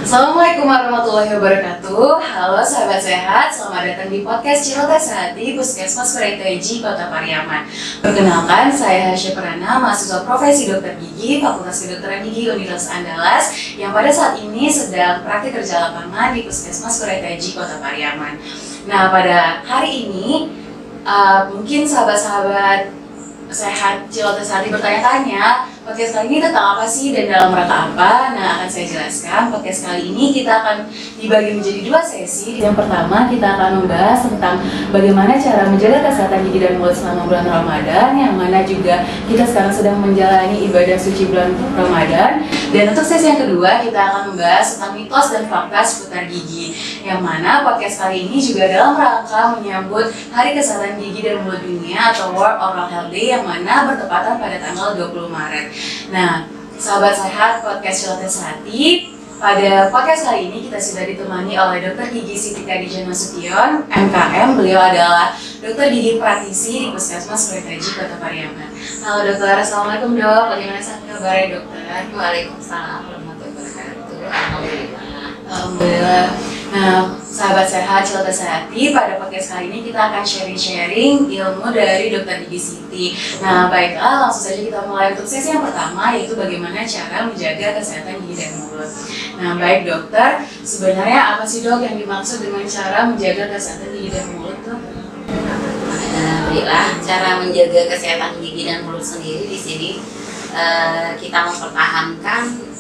Assalamualaikum warahmatullahi wabarakatuh. Halo sahabat sehat, selamat datang di podcast Cilotes Hati Puskesmas Kuretaiji Kota Pariaman. Perkenalkan, saya Hasya Prana, mahasiswa profesi dokter gigi Fakultas Kedokteran Gigi Universitas Andalas yang pada saat ini sedang praktik kerja lapangan di Puskesmas Kuretaiji Kota Pariaman. Nah, pada hari ini mungkin sahabat-sahabat sehat Cilotes Hati bertanya-tanya, podcast kali ini tentang apa sih dan dalam rangka apa? Nah, akan saya jelaskan. Podcast kali ini kita akan dibagi menjadi dua sesi. Yang pertama, kita akan membahas tentang bagaimana cara menjaga kesehatan gigi dan mulut selama bulan Ramadan, yang mana juga kita sekarang sedang menjalani ibadah suci bulan Ramadan. Dan untuk sesi yang kedua, kita akan membahas tentang mitos dan fakta seputar gigi, yang mana podcast kali ini juga dalam rangka menyambut Hari Kesehatan Gigi dan Mulut Dunia atau World Oral Health Day, yang mana bertepatan pada tanggal 20 Maret. Nah, sahabat sehat podcast Cilotes Hati, pada podcast kali ini kita sudah ditemani oleh Dr. Gigi Siti Khadijah Nasution, MKM. Beliau adalah dokter gigi praktisi di Puskesmas Kuretaiji Kota Pariaman. Halo dokter, assalamualaikum dok. Bagaimana kabarnya dokter? Waalaikumsalam warahmatullahi wabarakatuh. Alhamdulillah. Alhamdulillah. Nah, sahabat sehat Cilotes Hati, pada podcast kali ini kita akan sharing-sharing ilmu dari Dr. Gigi Siti. Nah, baiklah, langsung saja kita mulai untuk sesi yang pertama, yaitu bagaimana cara menjaga kesehatan gigi dan mulut. Nah, baik dokter, sebenarnya apa sih dok yang dimaksud dengan cara menjaga kesehatan gigi dan mulut tuh? Alhamdulillah, cara menjaga kesehatan gigi dan mulut sendiri di sini kita mempertahankan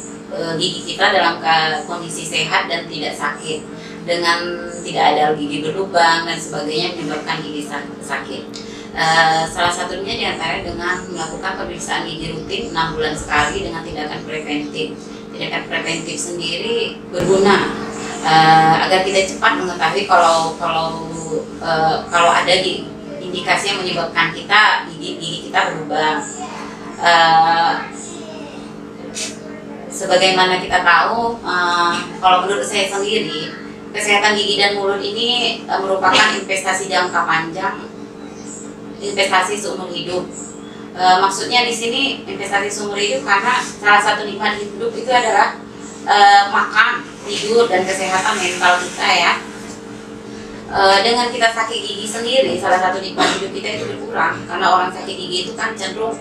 gigi kita dalam kondisi sehat dan tidak sakit, dengan tidak ada gigi berlubang dan sebagainya menyebabkan gigi sakit. Salah satunya diantara dengan melakukan pemeriksaan gigi rutin 6 bulan sekali dengan tindakan preventif. Tindakan preventif sendiri berguna agar kita cepat mengetahui kalau ada indikasi yang menyebabkan gigi kita berlubang. Sebagaimana kita tahu, kalau menurut saya sendiri, kesehatan gigi dan mulut ini merupakan investasi jangka panjang, investasi seumur hidup. Maksudnya di sini investasi seumur hidup karena salah satu nikmat hidup itu adalah makan, tidur, dan kesehatan mental kita ya. Dengan kita sakit gigi sendiri, salah satu nikmat hidup kita itu berkurang, karena orang sakit gigi itu kan cenderung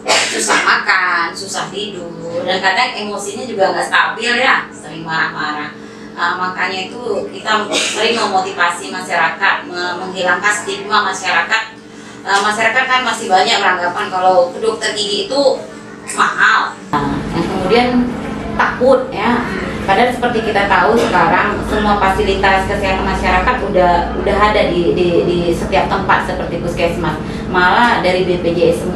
susah makan, susah tidur, dan kadang emosinya juga nggak stabil ya, sering marah-marah. Makanya itu kita sering memotivasi masyarakat, menghilangkan stigma masyarakat. Masyarakat kan masih banyak beranggapan kalau ke dokter gigi itu mahal, yang kemudian takut ya. Padahal seperti kita tahu sekarang semua fasilitas kesehatan masyarakat udah ada di setiap tempat seperti puskesmas. Malah dari BPJS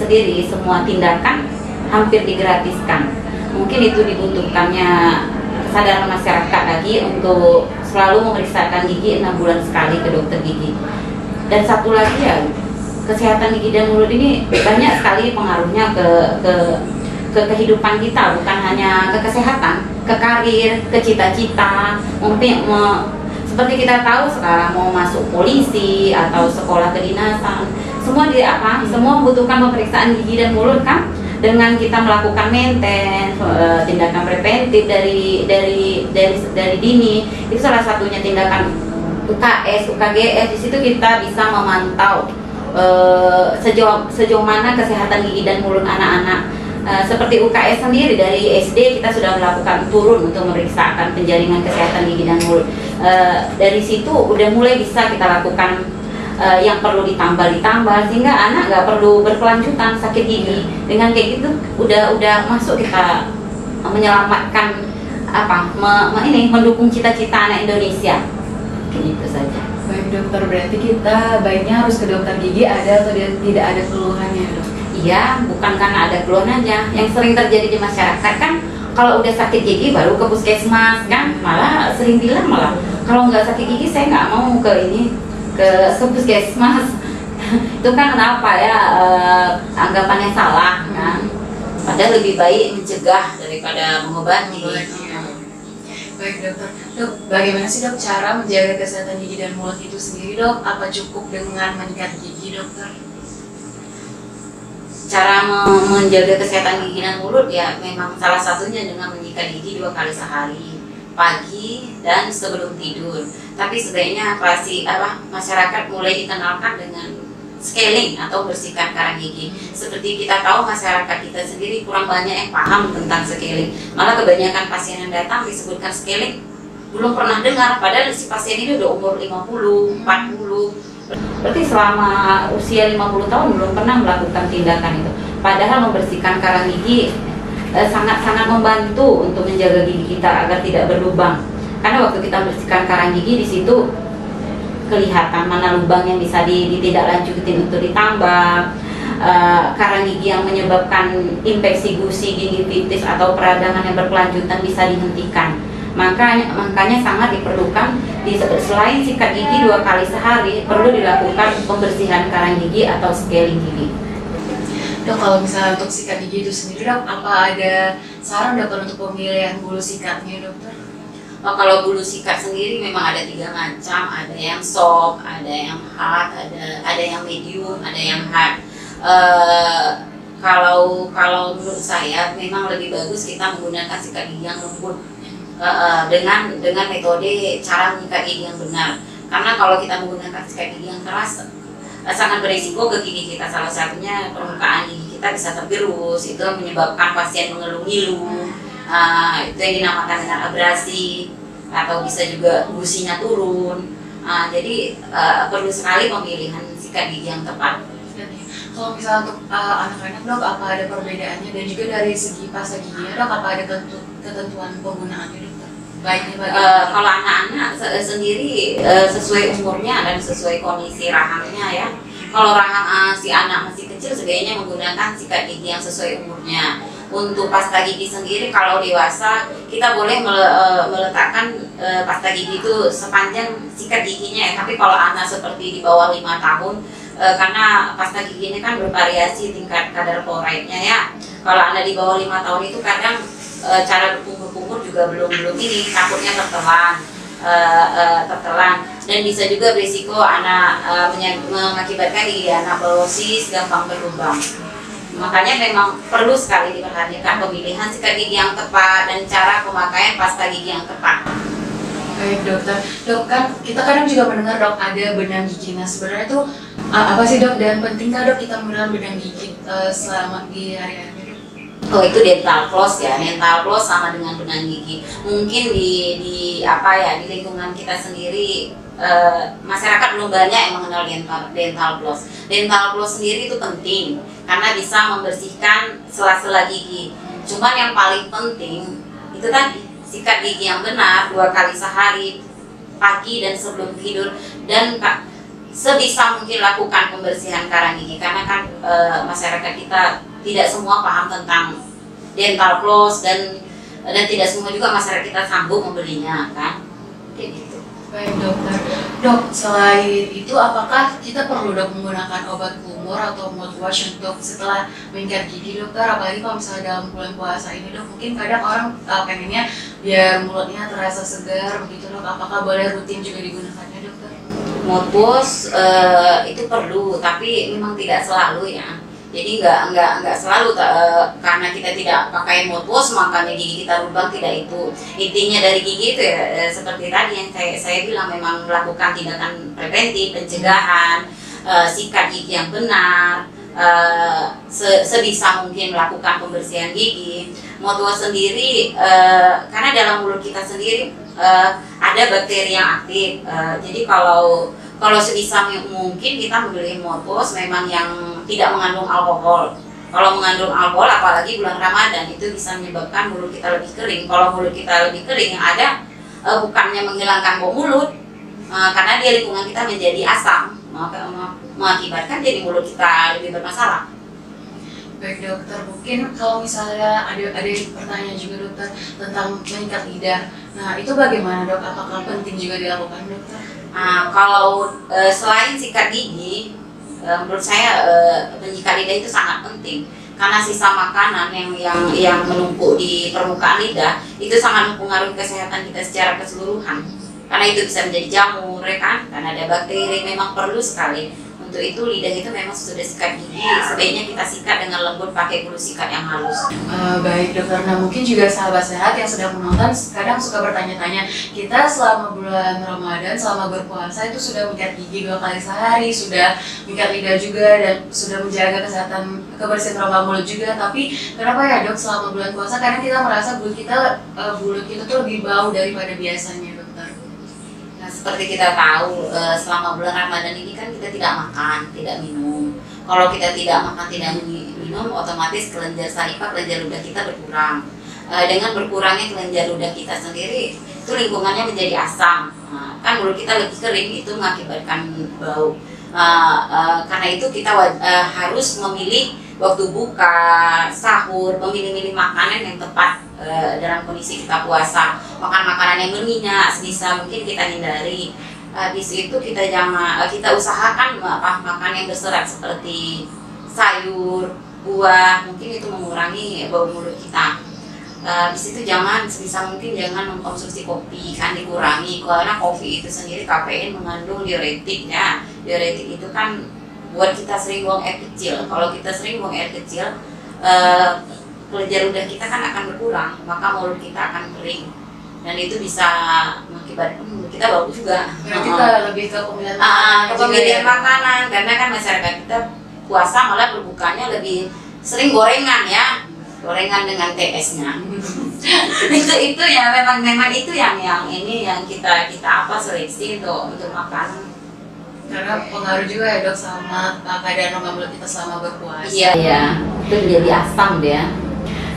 sendiri semua tindakan hampir digratiskan. Mungkin itu dibutuhkannya kesadaran masyarakat lagi untuk selalu memeriksakan gigi 6 bulan sekali ke dokter gigi. Dan satu lagi ya, kesehatan gigi dan mulut ini banyak sekali pengaruhnya ke kehidupan kita, bukan hanya ke kesehatan, ke karir, ke cita-cita. Mungkin seperti kita tahu sekarang mau masuk polisi atau sekolah kedinasan, semua membutuhkan pemeriksaan gigi dan mulut kan. Dengan kita melakukan maintenance, tindakan preventif dari dini, itu salah satunya tindakan UKS, UKGS. Di situ kita bisa memantau sejauh mana kesehatan gigi dan mulut anak-anak. Seperti UKS sendiri, dari SD kita sudah melakukan turun untuk memeriksakan penjaringan kesehatan gigi dan mulut. Dari situ udah mulai bisa kita lakukan yang perlu ditambah, sehingga anak nggak perlu berkelanjutan sakit gigi. Dengan kayak gitu udah masuk kita menyelamatkan mendukung cita-cita anak Indonesia. Gitu saja. Baik dokter, berarti kita baiknya harus ke dokter gigi ada atau tidak ada keluhannya dok? Iya, bukan karena ada keluhan aja. Yang sering terjadi di masyarakat kan, kalau udah sakit gigi baru ke puskesmas kan, malah sering bilang kalau nggak sakit gigi saya nggak mau ke puskesmas. Itu kan kenapa ya, anggapannya salah kan. Padahal lebih baik mencegah daripada mengobati. Baik dokter, dok, bagaimana sih dok cara menjaga kesehatan gigi dan mulut itu sendiri dok? Apa cukup dengan menyikat gigi dokter? Cara menjaga kesehatan gigi dan mulut ya memang salah satunya dengan menyikat gigi 2 kali sehari, pagi dan sebelum tidur. Tapi sebaiknya masyarakat mulai dikenalkan dengan scaling atau bersihkan karang gigi. Seperti kita tahu masyarakat kita sendiri kurang banyak yang paham tentang scaling. Malah kebanyakan pasien yang datang disebutkan scaling belum pernah dengar, padahal si pasien ini udah umur 50, 40. Berarti selama usia 50 tahun belum pernah melakukan tindakan itu. Padahal membersihkan karang gigi sangat-sangat membantu untuk menjaga gigi kita agar tidak berlubang. Karena waktu kita membersihkan karang gigi di situ kelihatan mana lubang yang bisa ditindaklanjutin untuk ditambah. Karang gigi yang menyebabkan infeksi gusi, gingivitis atau peradangan yang berkelanjutan bisa dihentikan. Makanya sangat diperlukan selain sikat gigi 2 kali sehari, perlu dilakukan pembersihan karang gigi atau scaling gigi. Dok, kalau misalnya untuk sikat gigi itu sendiri dok, apa ada saran dokter untuk pemilihan bulu sikatnya dokter? Kalau bulu sikat sendiri memang ada 3 macam, ada yang soft, ada yang hard, ada yang medium, ada yang hard. Kalau menurut saya memang lebih bagus kita menggunakan sikat gigi yang lembut. Dengan metode cara menyikat gigi yang benar. Karena kalau kita menggunakan sikat gigi yang keras sangat berisiko ke gigi kita. Salah satunya permukaan gigi kita bisa tergerus, itu menyebabkan pasien mengeluh-ngilu. Itu yang dinamakan dengan abrasi, atau bisa juga gusinya turun. Jadi perlu sekali pemilihan sikat gigi yang tepat. Kalau misalnya untuk anak-anak dok, apa ada perbedaannya, dan juga dari segi pasta giginya dok, apa ada ketentuan penggunaannya dokter? Baiknya kalau anak-anak sendiri sesuai umurnya dan sesuai kondisi rahangnya ya. Kalau rahang si anak masih kecil sebaiknya menggunakan sikat gigi yang sesuai umurnya. Untuk pasta gigi sendiri kalau dewasa kita boleh meletakkan pasta gigi itu sepanjang sikat giginya ya. Tapi kalau anak seperti di bawah 5 tahun karena pasta gigi ini kan bervariasi tingkat kadar fluoride-nya ya. Kalau anak di bawah 5 tahun itu kadang cara berkumur-kumur juga belum ini, takutnya tertelan dan bisa juga berisiko anak mengakibatkan gigi anak porosis, gampang berlubang. Makanya memang perlu sekali diperhatikan pemilihan sikat gigi yang tepat dan cara pemakaian pasta gigi yang tepat. Baik dokter, dok kan kita kadang juga mendengar dok ada benang gigi. Nah sebenarnya itu apa sih dok, dan pentingkah dok kita menggunakan benang gigi selama di hari-hari? Oh itu dental floss ya, dental floss sama dengan benang gigi. Mungkin di lingkungan kita sendiri masyarakat belum banyak yang mengenal dental floss. Dental floss sendiri itu penting karena bisa membersihkan sela-sela gigi. Cuman yang paling penting itu tadi sikat gigi yang benar 2 kali sehari, pagi dan sebelum tidur, dan sebisa mungkin lakukan pembersihan karang gigi karena kan masyarakat kita tidak semua paham tentang dental floss dan tidak semua juga masyarakat kita sanggup membelinya kan. Kayak gitu. Baik dokter. Dok, selain itu apakah kita perlu dok menggunakan obat kumur atau mouthwash untuk setelah menyikat gigi dokter? Apalagi kalau misalnya dalam bulan puasa ini dok, mungkin kadang orang pengennya biar mulutnya terasa segar begitu dok. Apakah boleh rutin juga digunakannya dokter? Mouthwash itu perlu, tapi memang tidak selalu ya. Jadi nggak selalu karena kita tidak pakai mouthwash makanya gigi kita lubang, tidak itu. Intinya dari gigi itu ya seperti tadi yang saya bilang, memang melakukan tindakan preventif, pencegahan, sikat gigi yang benar, sebisa mungkin melakukan pembersihan gigi. Mouthwash sendiri karena dalam mulut kita sendiri ada bakteri yang aktif. Jadi kalau sebisa mungkin kita memilih mouthwash memang yang tidak mengandung alkohol. Kalau mengandung alkohol, apalagi bulan Ramadan, itu bisa menyebabkan mulut kita lebih kering. Kalau mulut kita lebih kering, yang ada bukannya menghilangkan bau mulut, karena dia lingkungan kita menjadi asam, mengakibatkan jadi mulut kita lebih bermasalah. Baik dokter, mungkin kalau misalnya ada pertanyaan juga dokter tentang menyikat lidah. Nah itu bagaimana dok? Apakah penting juga dilakukan dokter? Kalau selain sikat gigi, menurut saya menyikat lidah itu sangat penting karena sisa makanan yang menumpuk di permukaan lidah itu sangat mempengaruhi kesehatan kita secara keseluruhan. Karena itu bisa menjadi jamur, ya kan? Karena ada bakteri, memang perlu sekali Untuk itu lidah itu memang sudah sikat gigi, sebaiknya kita sikat dengan lembut pakai bulu sikat yang halus. Baik dokter, nah mungkin juga sahabat sehat yang sedang menonton kadang suka bertanya-tanya, kita selama bulan Ramadan, selama berpuasa itu sudah menyikat gigi 2 kali sehari, sudah menyikat lidah juga, dan sudah menjaga kesehatan kebersihan rongga mulut juga, tapi kenapa ya dok selama bulan puasa kadang kita merasa mulut kita tuh lebih bau daripada biasanya dokter? Nah, seperti kita tahu, selama bulan Ramadan ini kan kita tidak makan, tidak minum. Kalau kita tidak makan, tidak minum, otomatis kelenjar saliva, kelenjar ludah kita berkurang. Dengan berkurangnya kelenjar ludah kita sendiri, itu lingkungannya menjadi asam. Kan mulut kita lebih kering, itu mengakibatkan bau. Karena itu kita harus memilih waktu buka, sahur, memilih-milih makanan yang tepat dalam kondisi kita puasa. Makan makanan yang berminyak sebisa mungkin kita hindari. Habis itu kita usahakan makan yang berserat seperti sayur, buah, mungkin itu mengurangi bau mulut kita. Habis itu sebisa mungkin jangan mengkonsumsi kopi, kan dikurangi, karena kopi itu sendiri kafein mengandung diuretik ya. Diuretik itu kan buat kita sering buang air kecil. Kalau kita sering buang air kecil, kelenjar ludah kita kan akan berkurang, maka mulut kita akan kering, dan itu bisa mengakibatkan mulut kita bau juga. Berarti kita lebih ke pemilihan makanan, karena kan masyarakat kita puasa malah berbukanya lebih sering gorengan ya, gorengan dengan TS-nya. itu ya memang itu yang kita seleksi untuk makanan. Karena pengaruh juga ya dok sama keadaan rongga mulut kita selama berpuasa. Iya, itu menjadi asam dia.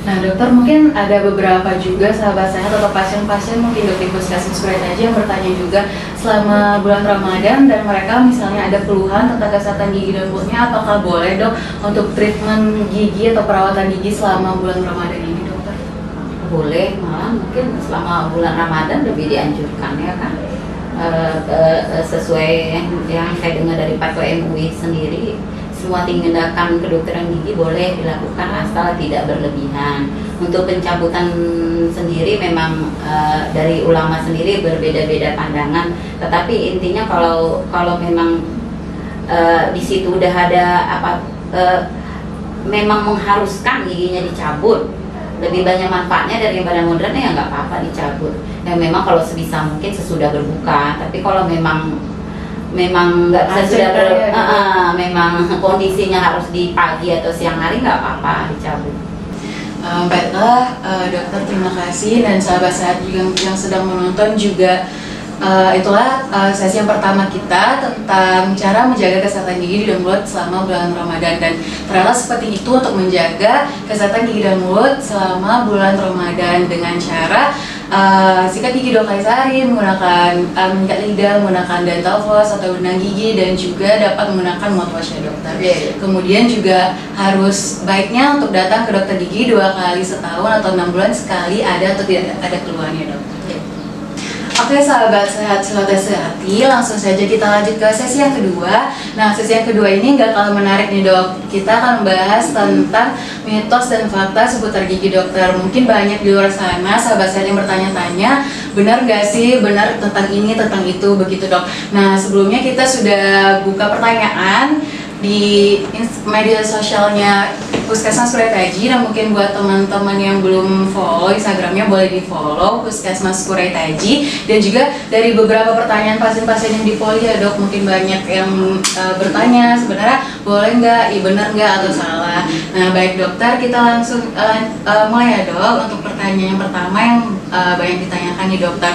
Nah dokter, mungkin ada beberapa juga sahabat sehat atau pasien-pasien mungkin di Puskesmas Kuraitajie yang bertanya juga selama bulan Ramadan dan mereka misalnya ada keluhan tentang kesehatan gigi dan mulutnya, apakah boleh dok untuk treatment gigi atau perawatan gigi selama bulan Ramadan ini dokter? Boleh, malah mungkin selama bulan Ramadan lebih dianjurkan ya kan. Sesuai yang saya dengar dari Fatwa MUI sendiri, semua tindakan kedokteran gigi boleh dilakukan asal tidak berlebihan. Untuk pencabutan sendiri memang dari ulama sendiri berbeda-beda pandangan, tetapi intinya kalau memang di situ udah ada memang mengharuskan giginya dicabut, lebih banyak manfaatnya daripada modernnya, ya nggak apa-apa dicabut. Dan memang kalau sebisa mungkin sesudah berbuka, tapi kalau memang nggak bisa memang kondisinya harus di pagi atau siang hari, nggak apa-apa dicabut. Baiklah dokter, terima kasih, dan sahabat sehat juga yang sedang menonton juga. Itulah sesi yang pertama kita tentang cara menjaga kesehatan gigi dan mulut selama bulan Ramadan, dan ternyata seperti itu untuk menjaga kesehatan gigi dan mulut selama bulan Ramadan dengan cara sikat gigi 2 kali sehari, menggunakan minyak lidah, menggunakan dental floss atau benang gigi, dan juga dapat menggunakan mouthwash ya dokter. Kemudian juga harus baiknya untuk datang ke dokter gigi 2 kali setahun atau 6 bulan sekali ada atau tidak ada keluhannya dokter. Oke sahabat sehat, sehati, langsung saja kita lanjut ke sesi yang kedua. Nah sesi yang kedua ini nggak kalah menarik nih dok. Kita akan membahas tentang mitos dan fakta seputar gigi dokter. Mungkin banyak di luar sana sahabat sehat yang bertanya-tanya, benar nggak sih, benar tentang ini, tentang itu, begitu dok. Nah sebelumnya kita sudah buka pertanyaan di media sosialnya Puskesmas Kuraitajie, dan mungkin buat teman-teman yang belum follow Instagramnya boleh di follow Puskesmas Kuraitajie. Dan juga dari beberapa pertanyaan pasien-pasien yang di poli ya dok, mungkin banyak yang bertanya sebenarnya boleh nggak, benar nggak atau salah. Nah baik dokter, kita langsung mulai ya dok untuk pertanyaan yang pertama yang banyak ditanyakan nih dokter.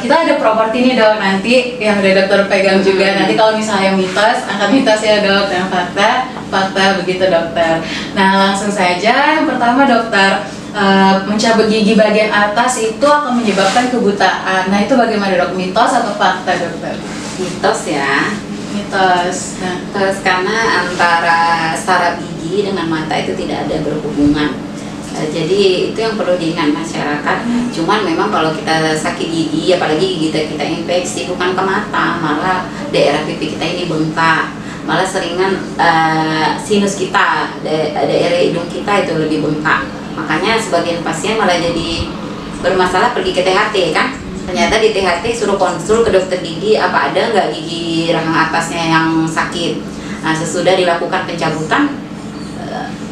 Kita ada properti nih dok, nanti yang udah dokter pegang juga. Nanti kalau misalnya mitos, angkat mitos ya dok, dan fakta begitu dokter. Nah langsung saja yang pertama dokter, mencabut gigi bagian atas itu akan menyebabkan kebutaan. Nah itu bagaimana dok, mitos atau fakta dokter? Mitos ya. Mitos. Nah Terus karena antara saraf gigi dengan mata itu tidak ada berhubungan. Jadi itu yang perlu diingat masyarakat. Cuman memang kalau kita sakit gigi, apalagi gigi kita infeksi, bukan ke mata, malah daerah pipi kita ini bengkak, malah seringan sinus kita, daerah hidung kita itu lebih bengkak. Makanya sebagian pasien malah jadi bermasalah pergi ke THT kan. Ternyata di THT suruh konsul ke dokter gigi, apa ada nggak gigi rahang atasnya yang sakit. Nah, sesudah dilakukan pencabutan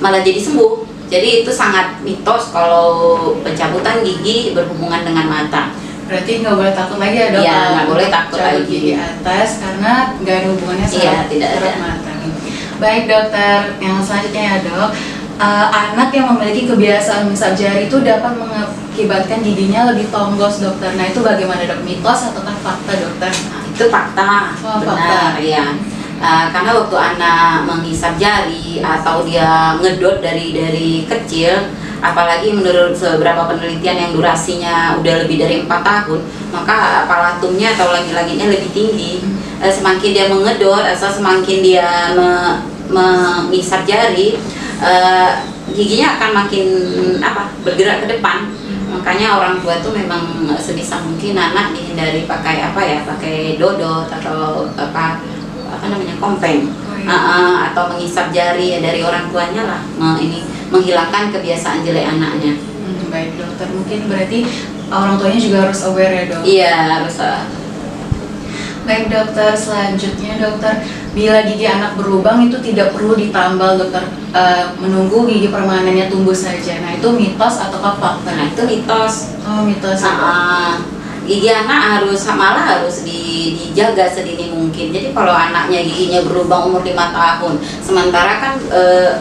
malah jadi sembuh. Jadi itu sangat mitos kalau pencabutan gigi berhubungan dengan mata. Berarti nggak boleh takut lagi ya dok? Iya, nggak boleh takut lagi. Gigi atas karena nggak ada hubungannya sama Tidak ada. mata. Baik dokter, yang selanjutnya ya dok. Anak yang memiliki kebiasaan mengisap jari itu dapat mengakibatkan giginya lebih tonggos dokter. Nah itu bagaimana dok? Mitos atau fakta dokter? Nah, itu fakta, benar fakta. ya. Karena waktu anak menghisap jari atau dia ngedot dari kecil, apalagi menurut beberapa penelitian yang durasinya udah lebih dari 4 tahun, maka palatumnya atau lagi-laginya lebih tinggi. Semakin dia mengedot atau semakin dia menghisap jari, giginya akan makin bergerak ke depan. Makanya orang tua tuh memang sebisa mungkin anak dihindari pakai pakai dodot atau kompeng. Atau menghisap jari ya dari orang tuanya lah, menghilangkan kebiasaan jelek anaknya. Baik dokter, mungkin berarti orang tuanya juga harus aware ya dok? Iya, harus. Baik dokter, selanjutnya dokter, bila gigi anak berlubang itu tidak perlu ditambal dokter, menunggu gigi permanennya tumbuh saja. Nah itu mitos atau fakta? Nah itu mitos. Oh mitos. Gigi anak malah harus dijaga sedini mungkin. Jadi kalau anaknya giginya berlubang umur 5 tahun, sementara kan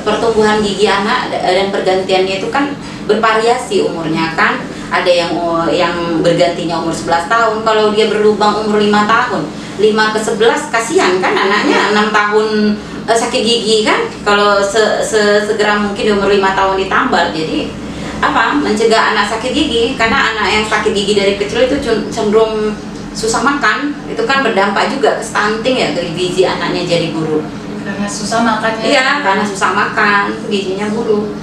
pertumbuhan gigi anak dan pergantiannya itu kan bervariasi umurnya kan. Ada yang bergantinya umur 11 tahun, kalau dia berlubang umur 5 tahun, 5 ke 11 kasihan kan anaknya 6 tahun sakit gigi kan. Kalau segera mungkin di umur 5 tahun ditambal. Jadi mencegah anak sakit gigi, karena anak yang sakit gigi dari kecil itu cenderung susah makan, itu kan berdampak juga ke stunting ya, ke gizi anaknya jadi buruk. Karena susah makannya. Iya, karena susah makan, giginya buruk.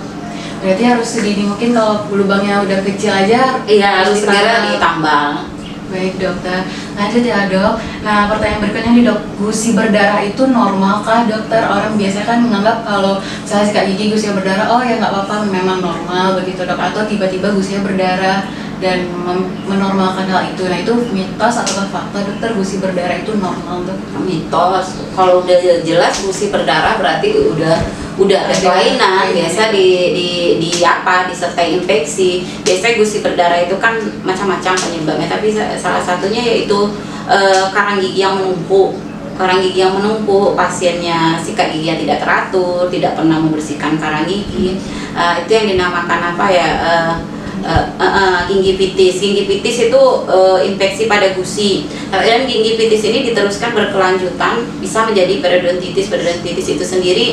Berarti harus sedini mungkin, kalau lubangnya udah kecil aja. Iya, harus segera ditambal. Baik dokter, lanjut ya dok. Nah pertanyaan berikutnya nih dok, gusi berdarah itu normal kah dokter? Orang biasanya kan menganggap kalau misalnya sikat gigi gusinya berdarah, oh ya nggak apa-apa, memang normal begitu dok. Atau tiba-tiba gusinya berdarah dan menormalkan hal itu. Nah itu mitos atau fakta dokter, gusi berdarah itu normal dok? Mitos. Kalau udah jelas gusi berdarah berarti udah ada kelainan. Biasa disertai infeksi. Biasanya gusi berdarah itu kan macam-macam penyebabnya, tapi salah satunya yaitu karang gigi yang menumpuk. Karang gigi yang menumpuk, pasiennya sikat gigi yang tidak teratur, tidak pernah membersihkan karang gigi. Itu yang dinamakan gingivitis. Gingivitis itu infeksi pada gusi. Dan gingivitis ini diteruskan berkelanjutan bisa menjadi periodontitis. Periodontitis itu sendiri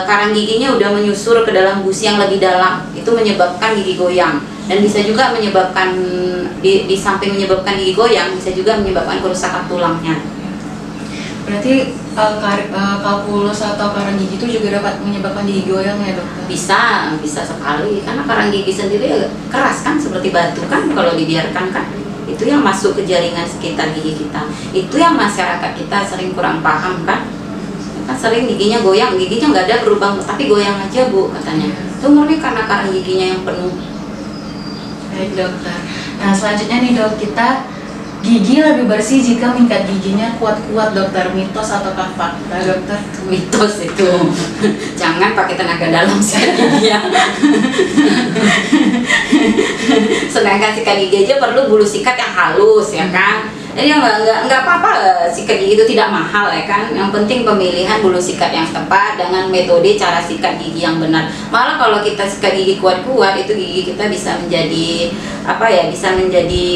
karang giginya udah menyusur ke dalam gusi yang lebih dalam, itu menyebabkan gigi goyang, dan bisa juga menyebabkan di samping menyebabkan gigi goyang, bisa juga menyebabkan kerusakan tulangnya. Berarti kalkulus atau karang gigi itu juga dapat menyebabkan gigi goyang ya dokter? Bisa sekali, karena karang gigi sendiri keras kan, seperti batu kan, kalau dibiarkan kan itu yang masuk ke jaringan sekitar gigi kita. Itu yang masyarakat kita sering kurang paham kan sering giginya goyang, giginya nggak ada berubah tapi goyang aja bu katanya. Itu murni karena karang giginya yang penuh. Baik dokter. Nah selanjutnya nih dok, kita gigi lebih bersih jika mengikat giginya kuat-kuat dokter, mitos atau fakta dokter? Mitos itu. Jangan pakai tenaga dalam sikat gigi ya. Sedangkan sikat gigi aja perlu bulu sikat yang halus ya kan. Jadi nggak apa-apa sikat gigi itu tidak mahal ya kan. Yang penting pemilihan bulu sikat yang tepat dengan metode cara sikat gigi yang benar. Malah kalau kita sikat gigi kuat-kuat, itu gigi kita bisa menjadi bisa menjadi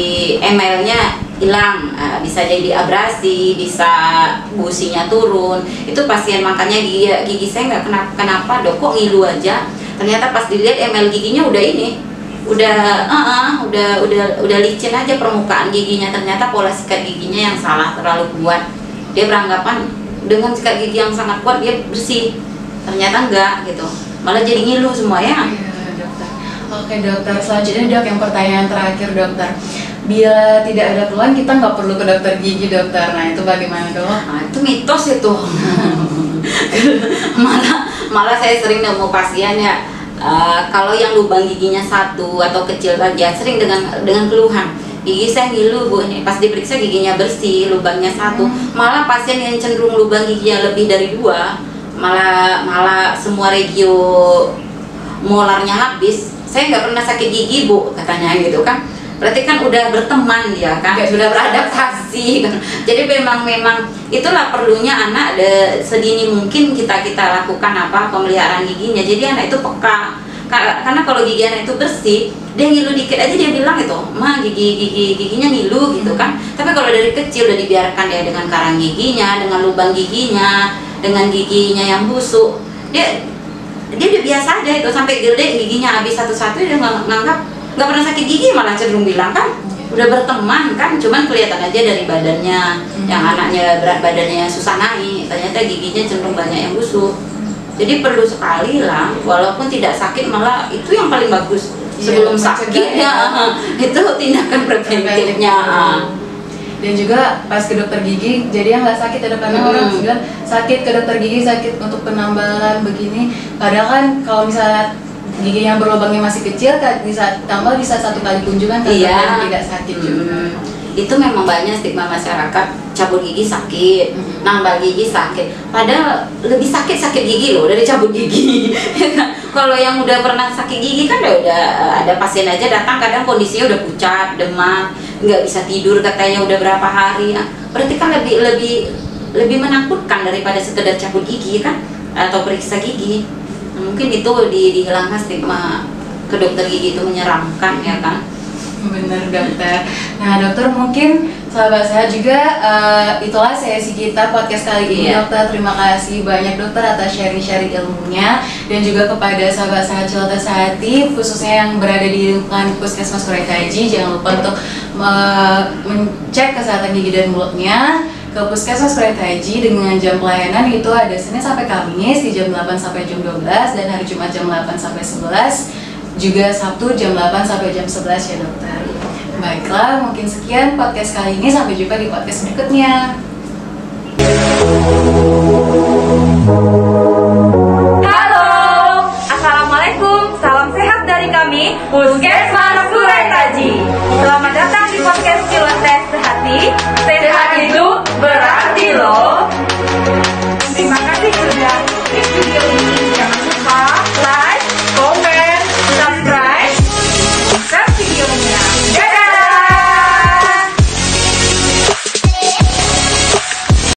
emelnya hilang, bisa jadi abrasi, bisa gusinya turun. Itu pasien makanya gigi saya nggak kenapa dok, kok ngilu aja. Ternyata pas dilihat emel giginya udah udah licin aja permukaan giginya. Ternyata pola sikat giginya yang salah, terlalu kuat. Dia beranggapan dengan sikat gigi yang sangat kuat dia bersih, ternyata enggak gitu, malah jadi ngilu semua ya. Iya dokter. Oke dokter, selanjutnya dok, yang pertanyaan terakhir dokter, bila tidak ada keluhan kita nggak perlu ke dokter gigi dokter. Nah itu bagaimana dok? Nah, itu mitos itu. malah saya sering nemu pasien ya, kalau yang lubang giginya satu atau kecil saja sering dengan keluhan gigi saya ngilu Bu, ini pas diperiksa giginya bersih, lubangnya satu. Malah pasien yang cenderung lubang giginya lebih dari 2, malah semua regio molarnya habis. Saya nggak pernah sakit gigi Bu, katanya gitu kan. Berarti kan udah berteman dia kan, sudah beradaptasi kan. Jadi memang itulah perlunya anak sedini mungkin kita lakukan pemeliharaan giginya. Jadi anak itu peka. Karena kalau gigi anak itu bersih, dia ngilu dikit aja dia bilang itu, "Ma, giginya ngilu," gitu kan. Tapi kalau dari kecil udah dibiarkan ya dengan karang giginya, dengan lubang giginya, dengan giginya yang busuk, dia udah biasa aja itu. Sampai gede giginya habis satu-satu, dia nganggap nggak pernah sakit gigi, malah cenderung bilang kan udah berteman kan. Cuman kelihatan aja dari badannya, yang anaknya berat badannya susah naik, ternyata giginya cenderung banyak yang busuk. Jadi perlu sekali lah, walaupun tidak sakit, malah itu yang paling bagus sebelum sakit ya, itu tindakan preventifnya. Dan juga pas ke dokter gigi, jadi yang nggak sakit ada karena orang bilang sakit ke dokter gigi, sakit untuk penambalan begini. Padahal kan kalau misalnya gigi yang berlubangnya masih kecil kan bisa tambah, bisa 1 kali kunjungan kan, tidak sakit juga. Itu memang banyak stigma masyarakat, cabut gigi sakit, nambah gigi sakit. Padahal lebih sakit gigi loh dari cabut gigi. Kalau yang udah pernah sakit gigi kan udah ada pasien aja datang kadang kondisinya udah pucat, demam, nggak bisa tidur katanya udah berapa hari. Berarti kan lebih menakutkan daripada sekedar cabut gigi kan, atau periksa gigi. Mungkin itu dihilangkan stigma ke dokter gigi itu menyeramkan ya kan. Bener dokter. Nah dokter, mungkin sahabat saya juga itulah sesi kita podcast kali ini. Dokter, terima kasih banyak dokter atas sharing ilmunya, dan juga kepada sahabat saya Cilotes Hati khususnya yang berada di lingkungan Puskesmas Kuretaji, jangan lupa untuk mengecek kesehatan gigi dan mulutnya ke Puskesmas Kuretaji dengan jam pelayanan itu ada Senin sampai Kamis di jam 8 sampai jam 12, dan hari Jumat jam 8 sampai 11, juga Sabtu jam 8 sampai jam 11 ya dokter. Baiklah, mungkin sekian podcast kali ini, sampai jumpa di podcast berikutnya.